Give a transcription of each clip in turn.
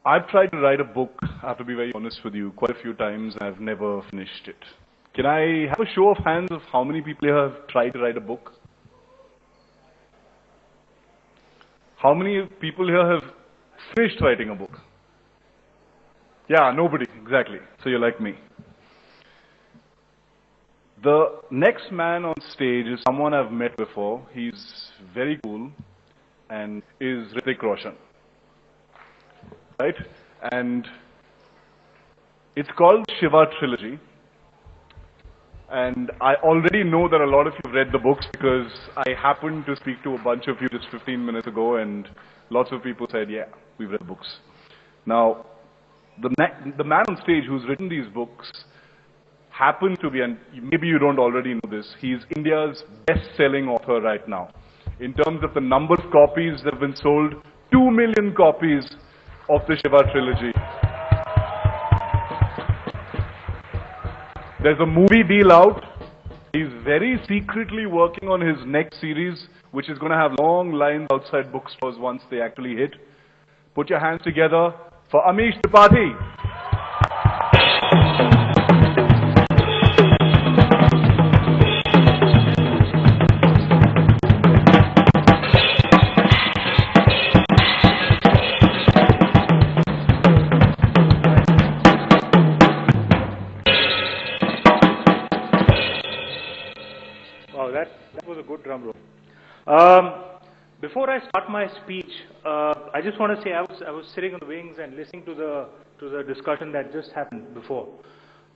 I've tried to write a book, I have to be very honest with you, quite a few times, and I've never finished it. Can I have a show of hands of how many people here have tried to write a book? How many people here have finished writing a book? Yeah, nobody, exactly. So you're like me. The next man on stage is someone I've met before. He's very cool and is Hrithik Roshan. Right? And it's called Shiva Trilogy. And I already know that a lot of you have read the books because I happened to speak to a bunch of you just 15 minutes ago and lots of people said, yeah, we've read the books. Now, the man on stage who's written these books happens to be, and maybe you don't already know this, he's India's best-selling author right now. In terms of the number of copies that have been sold, 2 million copies of the Shiva Trilogy. There's a movie deal out. He's very secretly working on his next series, which is going to have long lines outside bookstores once they actually hit. Put your hands together for Amish Tripathi. Wow, that was a good drum roll. Before I start my speech, I just want to say I was sitting on the wings and listening to the discussion that just happened before,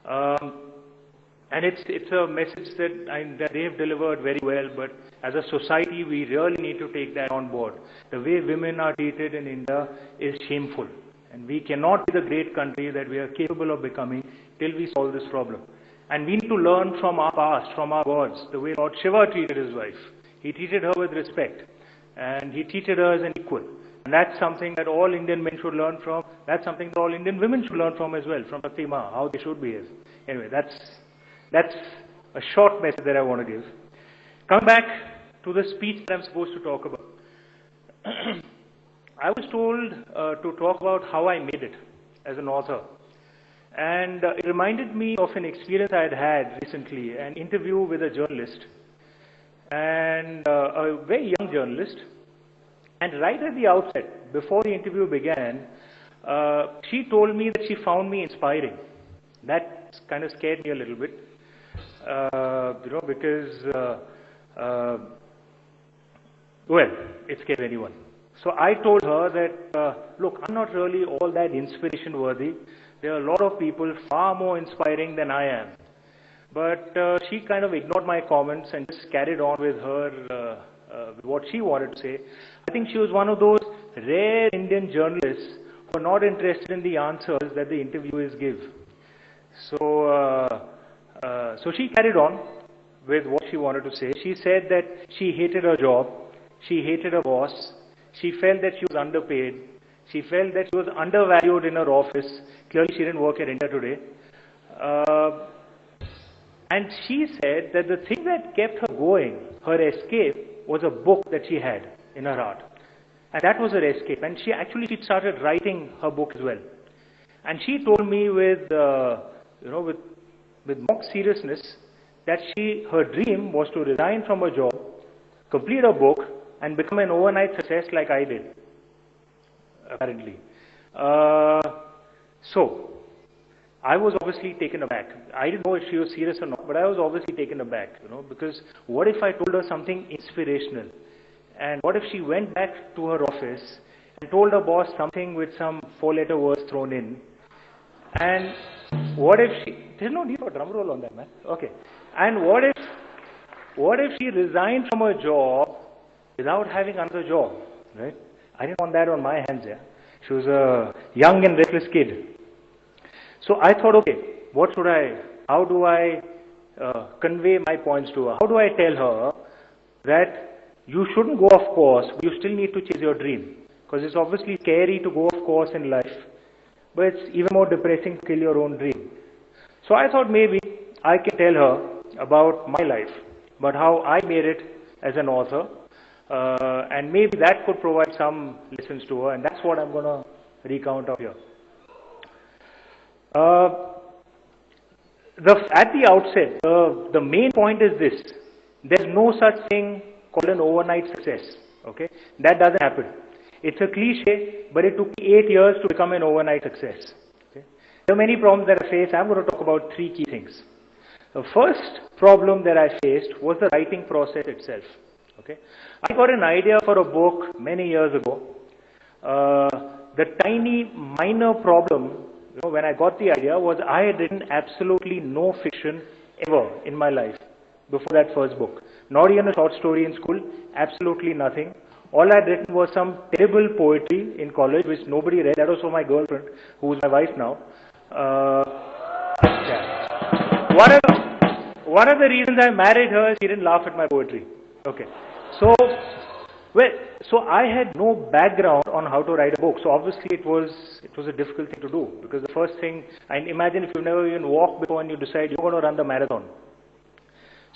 and it's a message that they've delivered very well. But as a society, we really need to take that on board. The way women are treated in India is shameful, and we cannot be the great country that we are capable of becoming till we solve this problem. And we need to learn from our past, from our gods, the way Lord Shiva treated his wife. He treated her with respect, and he treated her as an equal. And that's something that all Indian men should learn from. That's something that all Indian women should learn from as well, from Shakti Ma, how they should behave. Anyway, that's a short message that I want to give. Coming back to the speech that I'm supposed to talk about. I was told to talk about how I made it as an author. And it reminded me of an experience I had recently, an interview with a journalist, and a very young journalist. And right at the outset, before the interview began, she told me that she found me inspiring. That kind of scared me a little bit, because, well, it scared anyone. So I told her that, look, I'm not really all that inspiration worthy. There are a lot of people far more inspiring than I am. But she kind of ignored my comments and just carried on with her, what she wanted to say. I think she was one of those rare Indian journalists who are not interested in the answers that the interviewers give. So she carried on with what she wanted to say. She said that she hated her job, she hated her boss, she felt that she was underpaid, she felt that she was undervalued in her office. Clearly, she didn't work at India Today. And she said that the thing that kept her going, her escape, was a book that she had in her heart. And that was her escape. And she started writing her book as well. And she told me with mock seriousness that her dream was to resign from her job, complete her book, and become an overnight success like I did, apparently. So, I was obviously taken aback. I didn't know if she was serious or not, but I was obviously taken aback, because what if I told her something inspirational? And what if she went back to her office and told her boss something with some 4-letter words thrown in? And what if there's no need for a drum roll on that, man. Okay. And what if she resigned from her job without having another job, right? I didn't want that on my hands, yeah. She was a young and restless kid. So I thought, okay, how do I convey my points to her? How do I tell her that you shouldn't go off course, but you still need to chase your dream? Because it's obviously scary to go off course in life, but it's even more depressing to kill your own dream. So I thought maybe I can tell her about my life, about how I made it as an author, and maybe that could provide some lessons to her, and that's what I'm going to recount out here. At the outset, the main point is this. There's no such thing called an overnight success. Okay, that doesn't happen. It's a cliche, but it took me 8 years to become an overnight success. Okay? There are many problems that I face. I'm going to talk about 3 key things. The first problem that I faced was the writing process itself. Okay, I got an idea for a book many years ago. The tiny minor problem, when I got the idea, was I had written absolutely no fiction ever in my life before that first book. Not even a short story in school, absolutely nothing. All I had written was some terrible poetry in college, which nobody read. That was for my girlfriend, who is my wife now. Yeah. One of the reasons I married her is she didn't laugh at my poetry. Okay. So I had no background on how to write a book. So obviously it was a difficult thing to do, because the first thing, and imagine if you've never even walked before and you decide you're going to run the marathon.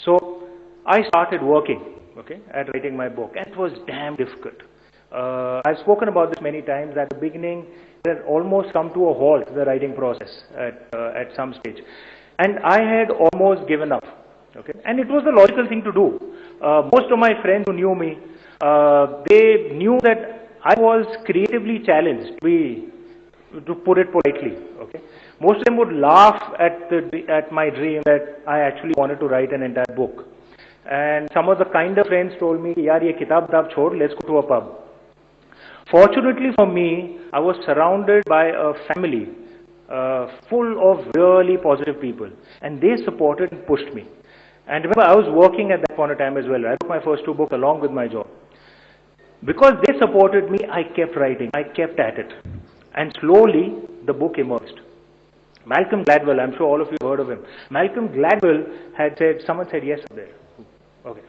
So I started working, okay, at writing my book, and it was damn difficult. I've spoken about this many times. At the beginning, it had almost come to a halt, the writing process at some stage. And I had almost given up, okay, and it was the logical thing to do. Most of my friends who knew me, they knew that I was creatively challenged, to put it politely, okay. Most of them would laugh at my dream that I actually wanted to write an entire book. And some of the kinder friends told me, yaar ye kitab chhod, let's go to a pub. Fortunately for me, I was surrounded by a family full of really positive people, and they supported and pushed me. And remember, I was working at that point of time as well. I wrote my first 2 books along with my job. Because they supported me, I kept writing, I kept at it. And slowly, the book emerged. Malcolm Gladwell, I'm sure all of you have heard of him. Malcolm Gladwell had said, someone said yes there. Okay.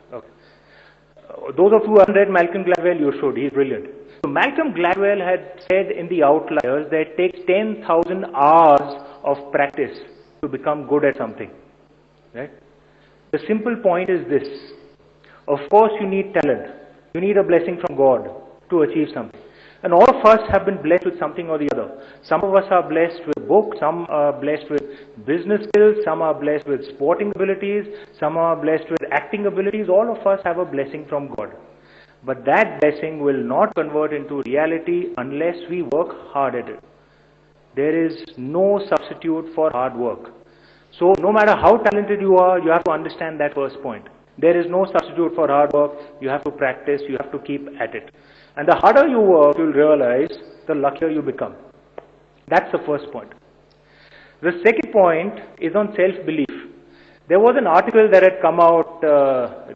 Those of you who haven't read Malcolm Gladwell, you should. He's brilliant. So Malcolm Gladwell had said in the Outliers that it takes 10,000 hours of practice to become good at something. Right? The simple point is this. Of course you need talent. You need a blessing from God to achieve something. And all of us have been blessed with something or the other. Some of us are blessed with books, some are blessed with business skills, some are blessed with sporting abilities, some are blessed with acting abilities. All of us have a blessing from God. But that blessing will not convert into reality unless we work hard at it. There is no substitute for hard work. So no matter how talented you are, you have to understand that first point. There is no substitute for hard work. You have to practice, you have to keep at it. And the harder you work, you'll realize, the luckier you become. That's the first point. The second point is on self-belief. There was an article that had come out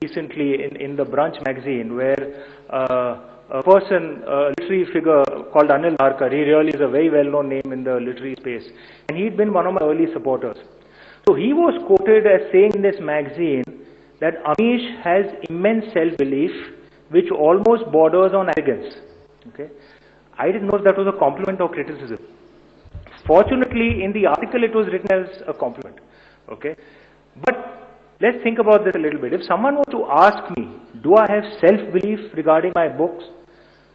recently in the Brunch magazine where a person, a literary figure called Anil Dharkar, he really is a very well-known name in the literary space, and he'd been one of my early supporters. So he was quoted as saying in this magazine that Amish has immense self-belief which almost borders on arrogance. Okay? I didn't know if that was a compliment or criticism. Fortunately, in the article it was written as a compliment. Okay? But let's think about this a little bit. If someone were to ask me, do I have self-belief regarding my books?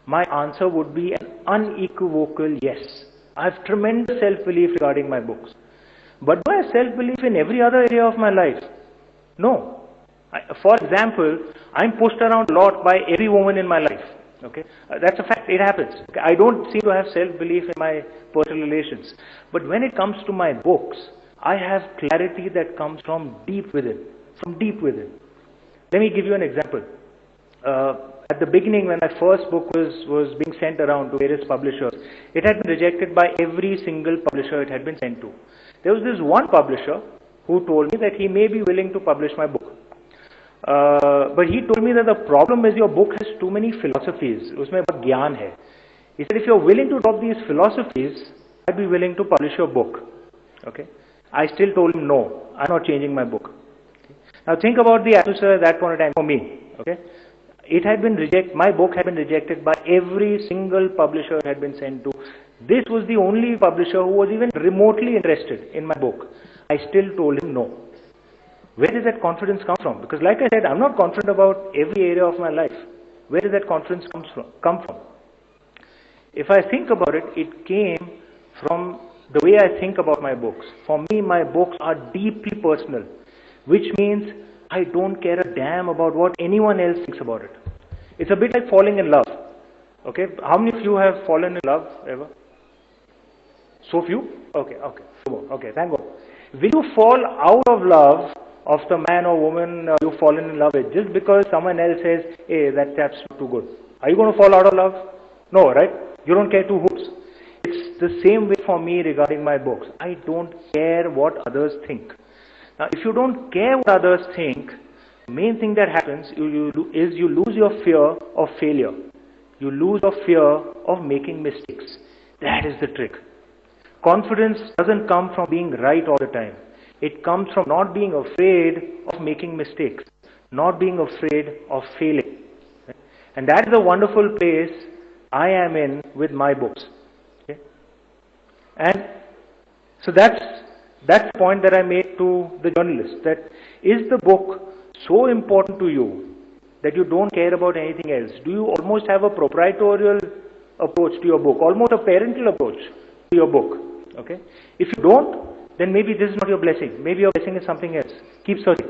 My answer would be an unequivocal yes. I have tremendous self-belief regarding my books. But do I have self-belief in every other area of my life? No. For example, I'm pushed around a lot by every woman in my life. Okay, that's a fact. It happens. Okay? I don't seem to have self-belief in my personal relations. But when it comes to my books, I have clarity that comes from deep within. From deep within. Let me give you an example. At the beginning, when my first book was being sent around to various publishers, it had been rejected by every single publisher it had been sent to. There was this one publisher who told me that he may be willing to publish my book. But he told me that the problem is your book has too many philosophies. Usme bahut gyan hai. He said, if you're willing to drop these philosophies, I'd be willing to publish your book. Okay. I still told him, no, I'm not changing my book. Okay. Now think about the atmosphere at that point in time for me. Okay. It had been rejected, my book had been rejected by every single publisher it had been sent to. This was the only publisher who was even remotely interested in my book. I still told him no. Where does that confidence come from? Because like I said, I'm not confident about every area of my life. Where does that confidence come from? If I think about it, it came from the way I think about my books. For me, my books are deeply personal, which means I don't care a damn about what anyone else thinks about it. It's a bit like falling in love. Okay, how many of you have fallen in love ever? So few? Okay, okay, thank God. Will you fall out of love of the man or woman you've fallen in love with just because someone else says, hey, that chap's not too good? Are you going to fall out of love? No, right? You don't care two hoots. It's the same way for me regarding my books. I don't care what others think. Now, if you don't care what others think, the main thing that happens is you lose your fear of failure. You lose your fear of making mistakes. That is the trick. Confidence doesn't come from being right all the time. It comes from not being afraid of making mistakes, not being afraid of failing. And that is a wonderful place I am in with my books. Okay? And so that's the point that I made to the journalist, that is the book so important to you that you don't care about anything else? Do you almost have a proprietorial approach to your book, almost a parental approach to your book? Okay? If you don't, then maybe this is not your blessing. Maybe your blessing is something else. Keep searching.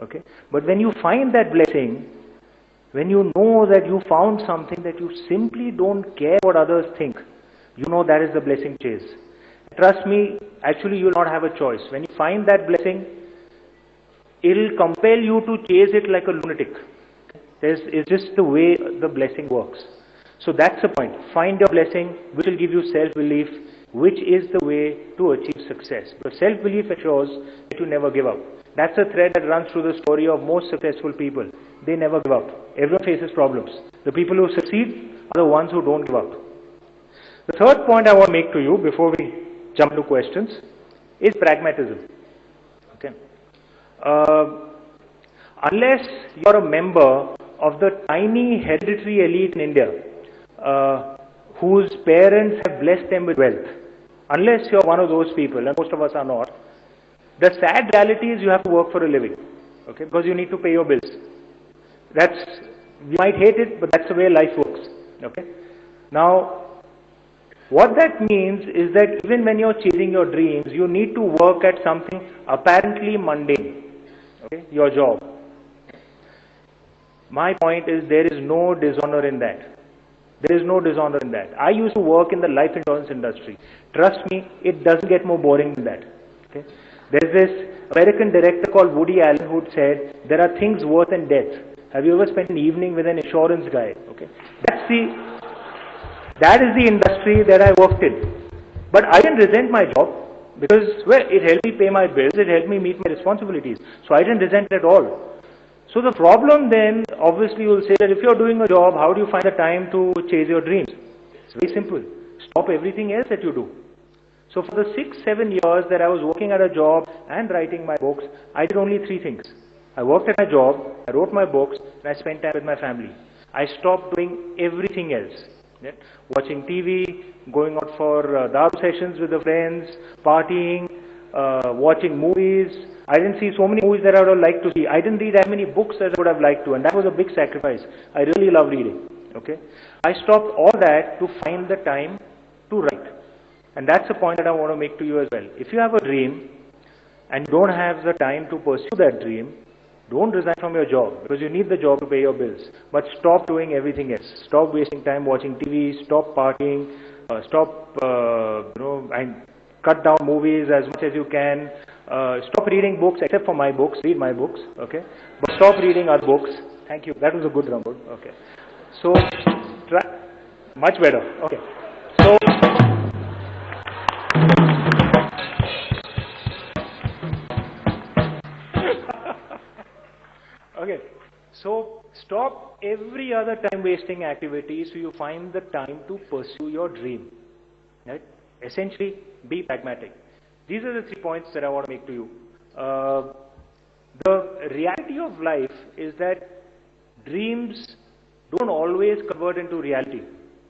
Okay? But when you find that blessing, when you know that you found something that you simply don't care what others think, you know that is the blessing chase. Trust me, actually you will not have a choice. When you find that blessing, it will compel you to chase it like a lunatic. It's just the way the blessing works. So that's the point. Find your blessing, which will give you self-belief, which is the way to achieve success. Because self-belief assures that you never give up. That's a thread that runs through the story of most successful people. They never give up. Everyone faces problems. The people who succeed are the ones who don't give up. The third point I want to make to you before we jump to questions is pragmatism. Okay. Unless you're a member of the tiny hereditary elite in India, whose parents have blessed them with wealth, unless you're one of those people, and most of us are not, the sad reality is you have to work for a living, okay, because you need to pay your bills. You might hate it, but that's the way life works, okay. Now, what that means is that even when you're chasing your dreams, you need to work at something apparently mundane, okay, your job. My point is there is no dishonor in that. There is no dishonor in that. I used to work in the life insurance industry. Trust me, it doesn't get more boring than that. Okay? There's this American director called Woody Allen who said, there are things worse than death. Have you ever spent an evening with an insurance guy? Okay? That is the industry that I worked in. But I didn't resent my job because, well, it helped me pay my bills, it helped me meet my responsibilities. So I didn't resent it at all. So the problem then, obviously you will say that if you're doing a job, how do you find the time to chase your dreams? It's very simple. Stop everything else that you do. So for the 6-7 years that I was working at a job and writing my books, I did only 3 things. I worked at my job, I wrote my books, and I spent time with my family. I stopped doing everything else. Yeah? Watching TV, going out for daru sessions with the friends, partying, watching movies. I didn't see so many movies that I would have liked to see. I didn't read as many books as I would have liked to, and that was a big sacrifice. I really love reading. Okay, I stopped all that to find the time to write. And that's the point that I want to make to you as well. If you have a dream and you don't have the time to pursue that dream, don't resign from your job, because you need the job to pay your bills. But stop doing everything else. Stop wasting time watching TV, stop partying, and cut down movies as much as you can. Stop reading books, except for my books. Read my books, okay? But stop reading other books. Thank you. That was a good rumble. Okay. So, much better. Okay. So, okay. So, stop every other time wasting activity so you find the time to pursue your dream. Right? Essentially, be pragmatic. These are the 3 points that I want to make to you. The reality of life is that dreams don't always convert into reality.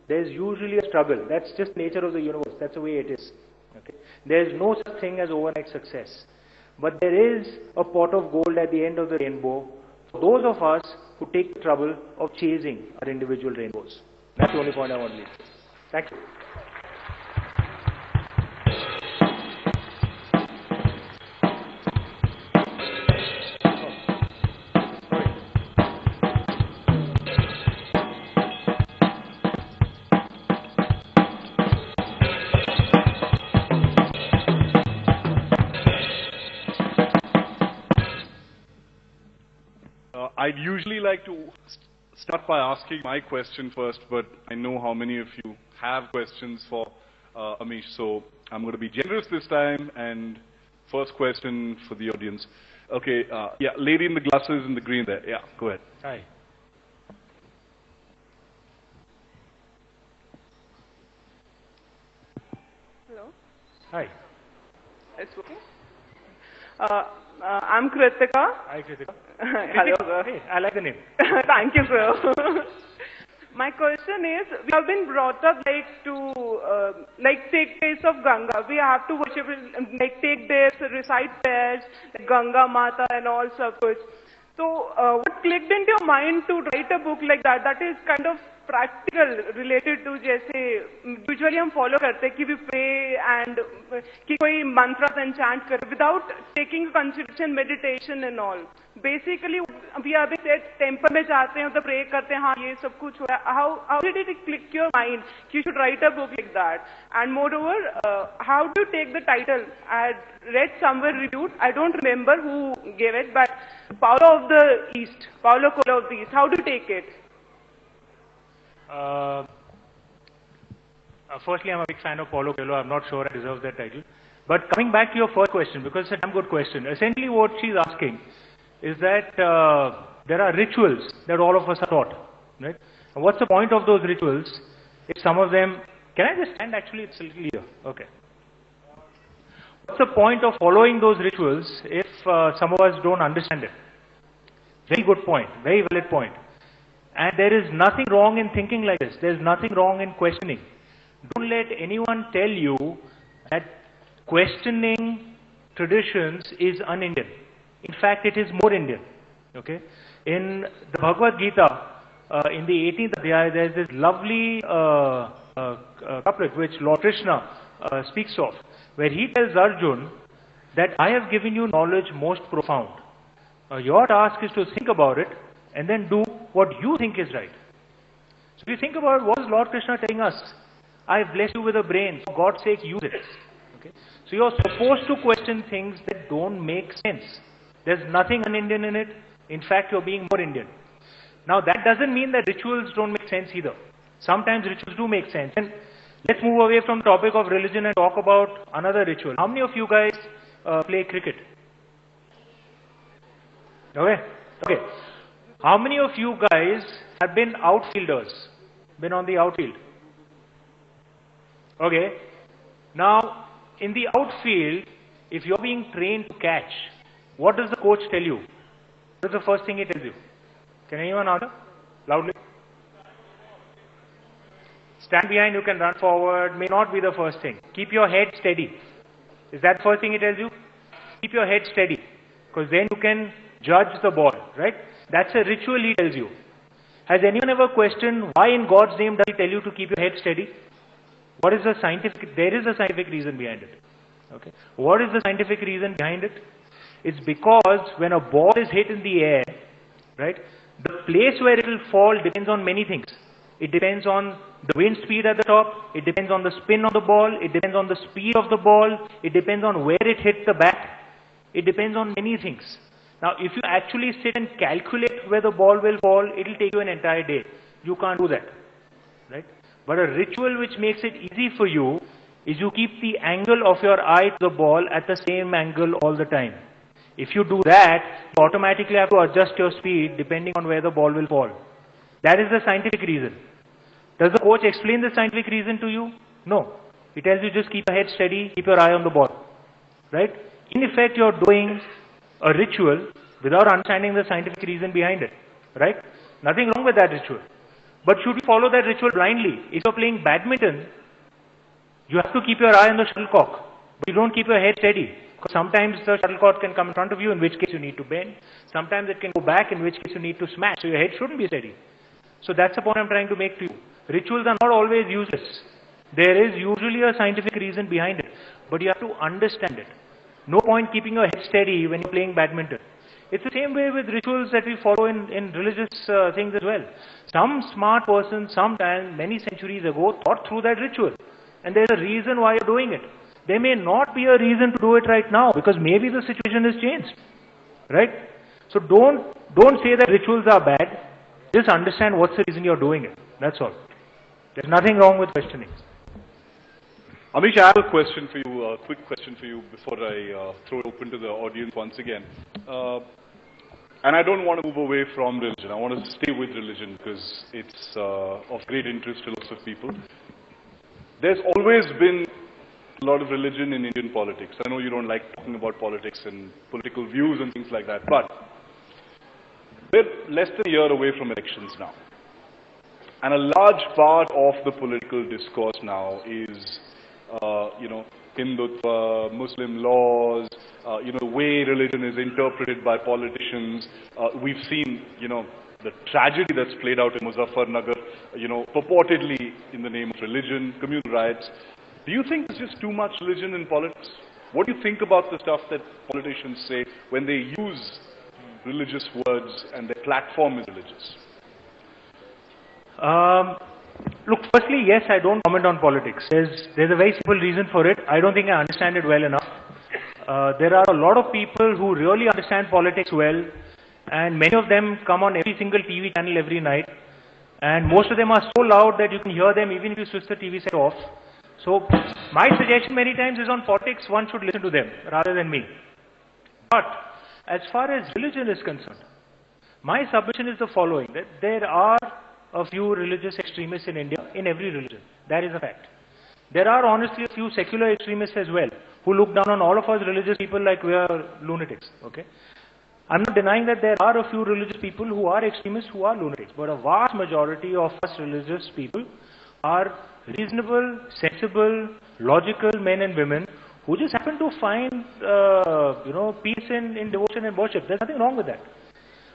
There's usually a struggle. That's just nature of the universe. That's the way it is. Okay? There's no such thing as overnight success. But there is a pot of gold at the end of the rainbow for those of us who take the trouble of chasing our individual rainbows. That's the only point I want to make. Thank you. I'd usually like to start by asking my question first, but I know how many of you have questions for Amish, so I'm going to be generous this time. And first question for the audience. Okay, yeah, lady in the glasses in the green there. Yeah, go ahead. Hi. Hello. Hi. It's working. I'm Kritika. Hi, Kritika. Hello, sir. Hey, I like the name. Thank you, sir. My question is, we have been brought up like take days of Ganga. We have to worship, like take days, recite prayers, like Ganga Mata and all stuff. So, what clicked into your mind to write a book like that? That is kind of practical, related to जैसे usually हम follow करते हैं कि we pray and कि कोई mantras and chant करे without taking consideration meditation and all. Basically, we have been said temple में जाते हैं तो pray करते हैं हाँ ये सब कुछ हो रहा है. How did it click your mind कि you should write a book like that? And moreover, how do you take the title? I had read somewhere reviewed. I don't remember who gave it, but Paulo of the East, Paulo Coelho of the East. How do you take it? Firstly, I'm a big fan of Paulo Coelho. I'm not sure I deserve that title. But coming back to your first question, because it's a damn good question. Essentially, what she's asking is that there are rituals that all of us are taught, right? And what's the point of those rituals if some of them... Can I just stand? Actually, it's a little easier. Okay. What's the point of following those rituals if some of us don't understand it? Very good point. Very valid point. And there is nothing wrong in thinking like this. There's nothing wrong in questioning. Don't let anyone tell you that questioning traditions is un-Indian. In fact, it is more Indian. Okay? In the Bhagavad Gita, in the 18th Adhyaya, there's this lovely couplet which Lord Krishna speaks of, where he tells Arjun that I have given you knowledge most profound. Your task is to think about it and then do what you think is right. So if you think about what is Lord Krishna telling us? I have blessed you with a brain. For God's sake, use it. Okay? So you're supposed to question things that don't make sense. There's nothing un-Indian in it. In fact, you're being more Indian. Now that doesn't mean that rituals don't make sense either. Sometimes rituals do make sense. And let's move away from the topic of religion and talk about another ritual. How many of you guys play cricket? Okay? Okay. How many of you guys have been outfielders? Been on the outfield? Okay. Now, in the outfield, if you're being trained to catch, what does the coach tell you? What is the first thing he tells you? Can anyone answer? Loudly. Stand behind, you can run forward, may not be the first thing. Keep your head steady. Is that the first thing he tells you? Keep your head steady. Because then you can judge the ball, right? That's a ritual he tells you. Has anyone ever questioned why in God's name does he tell you to keep your head steady? What is the scientific, there is a scientific reason behind it. Okay. What is the scientific reason behind it? It's because when a ball is hit in the air, right, the place where it will fall depends on many things. It depends on the wind speed at the top, it depends on the spin of the ball, it depends on the speed of the ball, it depends on where it hit the bat, it depends on many things. Now, if you actually sit and calculate where the ball will fall, it will take you an entire day. You can't do that, right? But a ritual which makes it easy for you is you keep the angle of your eye to the ball at the same angle all the time. If you do that, you automatically have to adjust your speed depending on where the ball will fall. That is the scientific reason. Does the coach explain the scientific reason to you? No. He tells you just keep your head steady, keep your eye on the ball, right? In effect, you're doing a ritual without understanding the scientific reason behind it, right? Nothing wrong with that ritual. But should you follow that ritual blindly? If you're playing badminton, you have to keep your eye on the shuttlecock, but you don't keep your head steady. Because sometimes the shuttlecock can come in front of you, in which case you need to bend. Sometimes it can go back, in which case you need to smash. So your head shouldn't be steady. So that's the point I'm trying to make to you. Rituals are not always useless. There is usually a scientific reason behind it, but you have to understand it. No point keeping your head steady when you're playing badminton. It's the same way with rituals that we follow in religious things as well. Some smart person, sometime, many centuries ago, thought through that ritual. And there's a reason why you're doing it. There may not be a reason to do it right now, because maybe the situation has changed. Right? So don't say that rituals are bad. Just understand what's the reason you're doing it. That's all. There's nothing wrong with questioning. Amish, I have a question for you, a quick question for you before I throw it open to the audience once again. And I don't want to move away from religion. I want to stay with religion because it's of great interest to lots of people. There's always been a lot of religion in Indian politics. I know you don't like talking about politics and political views and things like that, but we're less than a year away from elections now. And a large part of the political discourse now is Hindutva, Muslim laws, the way religion is interpreted by politicians. We've seen, the tragedy that's played out in Muzaffarnagar, purportedly in the name of religion, communal riots. Do you think there's just too much religion in politics? What do you think about the stuff that politicians say when they use religious words and their platform is religious? Look, firstly, yes, I don't comment on politics. There's a very simple reason for it. I don't think I understand it well enough. There are a lot of people who really understand politics well, and many of them come on every single TV channel every night, and most of them are so loud that you can hear them even if you switch the TV set off. So my suggestion many times is on politics, one should listen to them rather than me. But as far as religion is concerned, my submission is the following, that there are a few religious extremists in India, in every religion. That is a fact. There are honestly a few secular extremists as well, who look down on all of us religious people like we are lunatics. Okay? I'm not denying that there are a few religious people who are extremists, who are lunatics, but a vast majority of us religious people are reasonable, sensible, logical men and women who just happen to find, peace in devotion and worship. There's nothing wrong with that.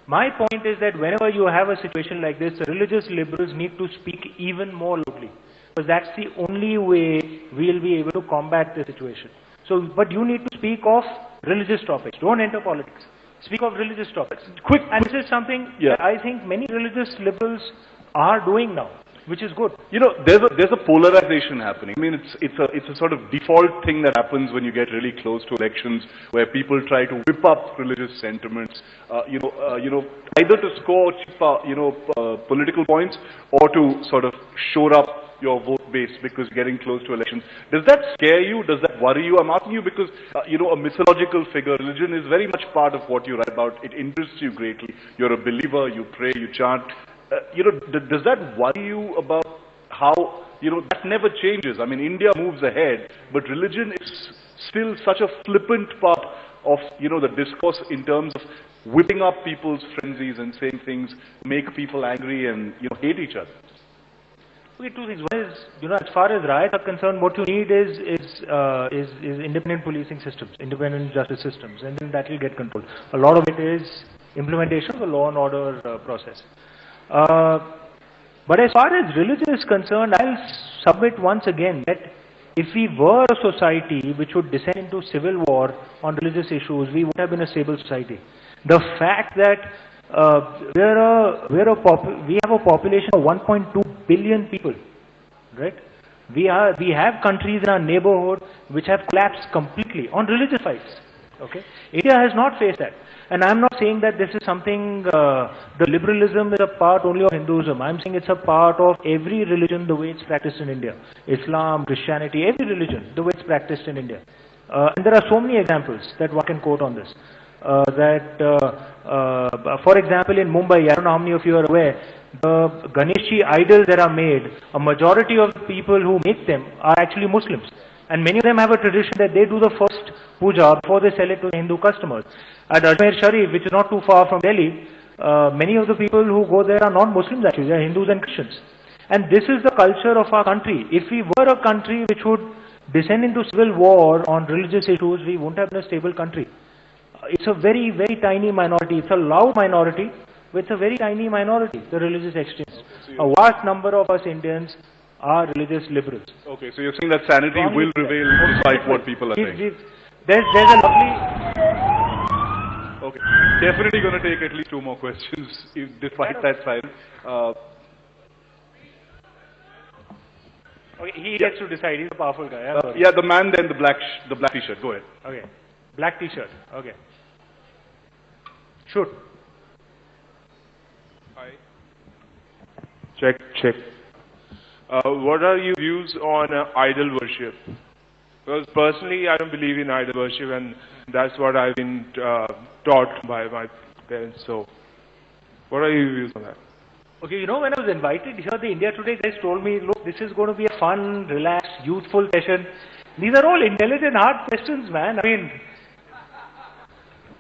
My point is that whenever you have a situation like this, the religious liberals need to speak even more loudly, because that's the only way we'll be able to combat the situation. So, but you need to speak of religious topics. Don't enter politics. Speak of religious topics. Quick, and this is something that I think many religious liberals are doing now, which is good. There's a polarization happening. I mean, it's a sort of default thing that happens when you get really close to elections, where people try to whip up religious sentiments, either to score cheaper, political points, or to sort of shore up your vote base because you're getting close to elections. Does that scare you? Does that worry you? I'm asking you because, a mythological figure, religion is very much part of what you write about. It interests you greatly. You're a believer, you pray, you chant. Does that worry you about how, that never changes? I mean, India moves ahead, but religion is still such a flippant part of, the discourse in terms of whipping up people's frenzies and saying things, make people angry and, hate each other. Okay, two things. One is, as far as riots are concerned, what you need is independent policing systems, independent justice systems, and then that will get controlled. A lot of it is implementation of the law and order process. But as far as religion is concerned, I'll submit once again that if we were a society which would descend into civil war on religious issues, we would have been a stable society. The fact that we have a population of 1.2 billion people, right? We have countries in our neighborhood which have collapsed completely on religious fights. Okay, India has not faced that. And I'm not saying that this is something, the liberalism is a part only of Hinduism. I'm saying it's a part of every religion the way it's practiced in India. Islam, Christianity, every religion the way it's practiced in India. And there are so many examples that one can quote on this. For example, in Mumbai, I don't know how many of you are aware, the Ganeshji idols that are made, a majority of the people who make them are actually Muslims. And many of them have a tradition that they do the first puja before they sell it to the Hindu customers. At Ajmer Sharif, which is not too far from Delhi, many of the people who go there are not Muslims actually, they are Hindus and Christians. And this is the culture of our country. If we were a country which would descend into civil war on religious issues, we wouldn't have been a stable country. It's a very, very tiny minority. It's a loud minority, but it's a very tiny minority, the religious extremists. A vast number of us Indians are religious liberals. Okay, so you're saying that sanity will prevail despite what people are saying. There's a lovely... Okay, definitely going to take at least 2 more questions despite that silence. Okay, he gets to decide. He's a powerful guy. Yeah, the man then, the black t-shirt. Go ahead. Okay, black t-shirt. Okay. Shoot. Hi. Check. What are your views on idol worship? Because personally, I don't believe in idol worship, and that's what I've been taught by my parents. So, what are your views on that? Okay, you know, when I was invited here, the India Today guys told me, look, this is going to be a fun, relaxed, youthful session. These are all intelligent, hard questions, man. I mean,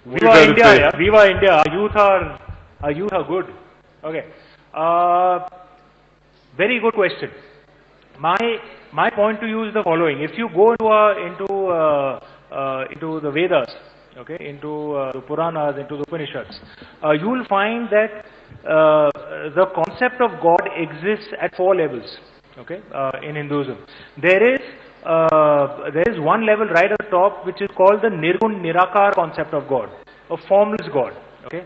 Viva India, yeah? Viva India. Our youth are good. Okay. Very good question. My point to you is the following. If you go into the Vedas, okay, into the Puranas, into the Upanishads, you will find that the concept of God exists at 4 levels, okay, in Hinduism. There is one level right at the top which is called the Nirgun Nirakar concept of God, a formless God, okay.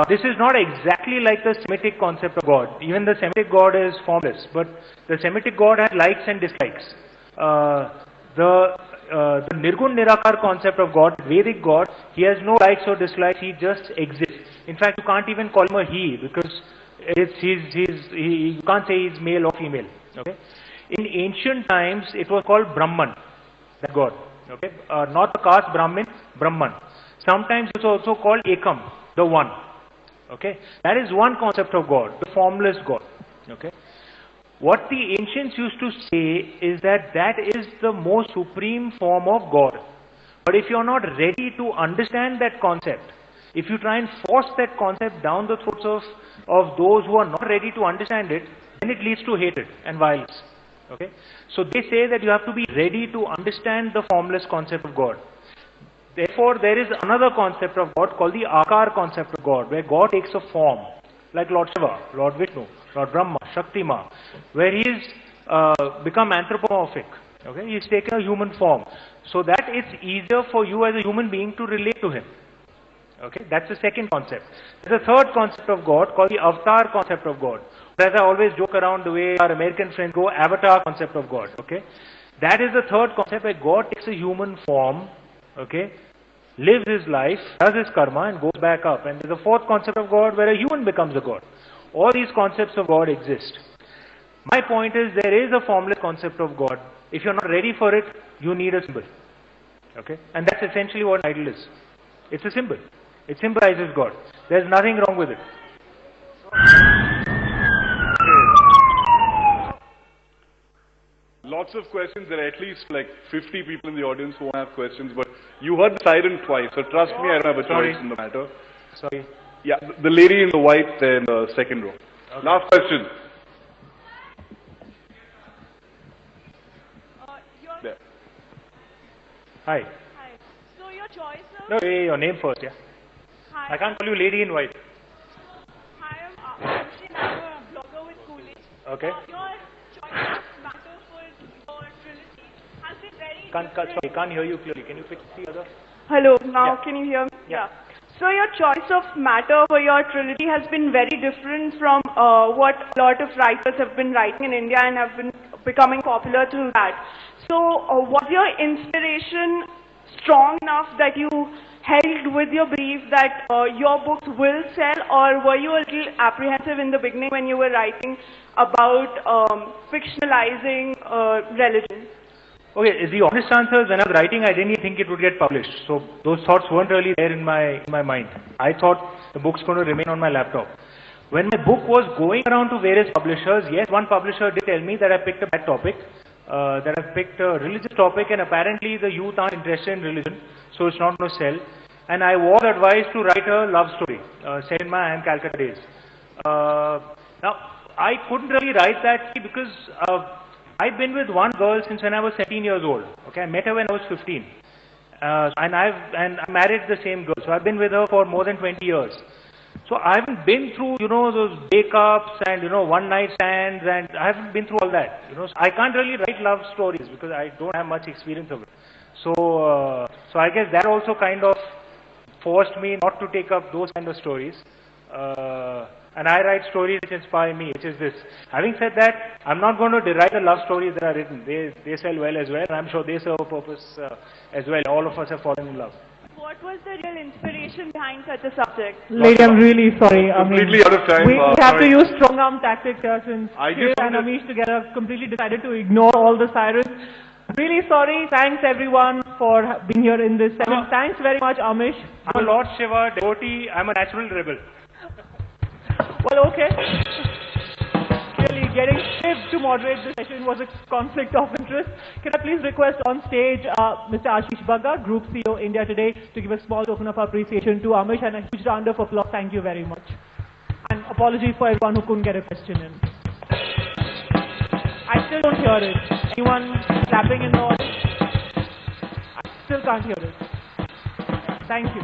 This is not exactly like the Semitic concept of God. Even the Semitic God is formless, but the Semitic God has likes and dislikes. The Nirgun Nirakar concept of God, Vedic God, he has no likes or dislikes, he just exists. In fact, you can't even call him a he, because you can't say he's male or female. Okay? In ancient times, it was called Brahman, that God. Okay? Not the caste Brahmin, Brahman. Sometimes it's also called Ekam, the one. Okay? That is one concept of God, the formless God. Okay? What the ancients used to say is that that is the most supreme form of God. But if you're not ready to understand that concept, if you try and force that concept down the throats of those who are not ready to understand it, then it leads to hatred and violence. Okay? So they say that you have to be ready to understand the formless concept of God. Therefore, there is another concept of God called the Akar concept of God, where God takes a form, like Lord Shiva, Lord Vishnu, Lord Brahma, Shakti Ma, where he is become anthropomorphic. Okay? He is taken a human form, so that it's easier for you as a human being to relate to him. Okay? That's the second concept. There's a third concept of God called the Avatar concept of God. As I always joke around the way our American friends go, Avatar concept of God. Okay? That is the third concept where God takes a human form, okay, lives his life, does his karma and goes back up. And there's a fourth concept of God where a human becomes a God. All these concepts of God exist. My point is there is a formless concept of God. If you're not ready for it, you need a symbol. Okay? And that's essentially what an idol is. It's a symbol. It symbolizes God. There's nothing wrong with it. Lots of questions. There are at least like 50 people in the audience who have questions, but you heard the siren twice, so trust me, I don't have a choice in the matter. Sorry. Yeah, the lady in the white there in the second row. Okay. Last question. There. Hi. Hi. So your choice of... No, say your name first, yeah. Hi. I can't call you lady in white. Hi, I'm Amshin. I'm a blogger with Coolidge. Okay. Your choice of matter for your trilogy has been very Sorry, can't hear you clearly. Can you fix the other? Hello, now Yeah. can you hear me? Yeah. So your choice of matter for your trilogy has been very different from what a lot of writers have been writing in India and have been becoming popular through that. So was your inspiration strong enough that you held with your belief that your books will sell, or were you a little apprehensive in the beginning when you were writing about fictionalizing religion? Okay, the honest answer is when I was writing, I didn't even think it would get published. So those thoughts weren't really there in my mind. I thought the book's going to remain on my laptop. When my book was going around to various publishers, yes, one publisher did tell me that I picked a bad topic, that I picked a religious topic, and apparently the youth aren't interested in religion, so it's not going to sell. And I was advised to write a love story set in my Calcutta days. Now, I couldn't really write that because I've been with one girl since when I was 17 years old. Okay, I met her when I was 15, and I married the same girl. So I've been with her for more than 20 years. So I haven't been through, those breakups and, one-night stands, and I haven't been through all that. So I can't really write love stories because I don't have much experience of it. So I guess that also kind of forced me not to take up those kind of stories. And I write stories which inspire me, which is this. Having said that, I'm not going to deride the love stories that are written. They sell well as well, and I'm sure they serve a purpose as well. All of us have fallen in love. What was the real inspiration behind such a subject? Lady, I'm really sorry. Completely out of time. We have to use strong arm tactics here since I Shiv just and wanted- Amish together completely decided to ignore all the sirens. Really sorry. Thanks everyone for being here in this session. Thanks very much, Amish. I'm a Lord Shiva devotee. I'm a natural rebel. Well, okay. Clearly, getting Shiv to moderate the session was a conflict of interest. Can I please request on stage Mr. Ashish Bagga, Group CEO India Today, to give a small token of appreciation to Amish, and a huge round of applause. Thank you very much. And apologies for everyone who couldn't get a question in. I still don't hear it. Anyone clapping in the audience? I still can't hear it. Thank you.